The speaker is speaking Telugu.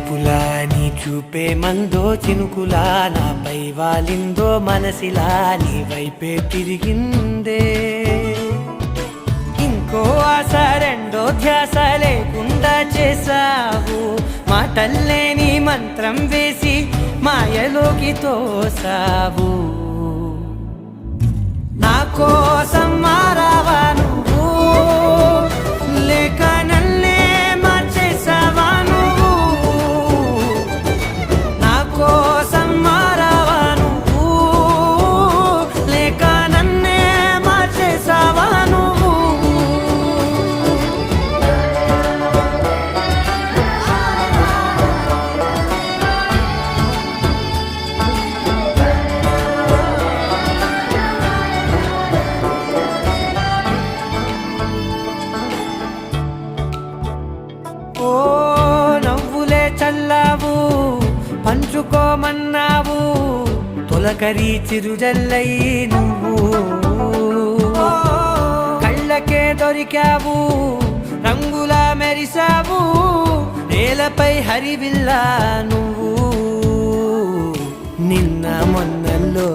చూపులా నీ చూపే మందో చినుకులా నాపై వాలిందో మనసిలా నీ వైపే తిరిగిందే ఇంకో ఆశ రెండో ధ్యాస లేకుండా చేసావు మాటల్లే నీ మంత్రం వేసి మాయలోకి తోసావు నా కోసం మారావా నువ్వు లేక నన్నే మార్చేసావా నువ్వు నా కోసం మారావా నువ్వు లేక నన్నే మార్చేసావా నువ్వు ఓ నవ్వులే చల్లావు పంచుకోమన్నావు తొలకరి చిరుజల్లై నువ్వు కళ్ళకే దొరికావు రంగులా మెరిసావు నేలపై హరివిల్లా నువ్వు నిన్న మొన్నల్లో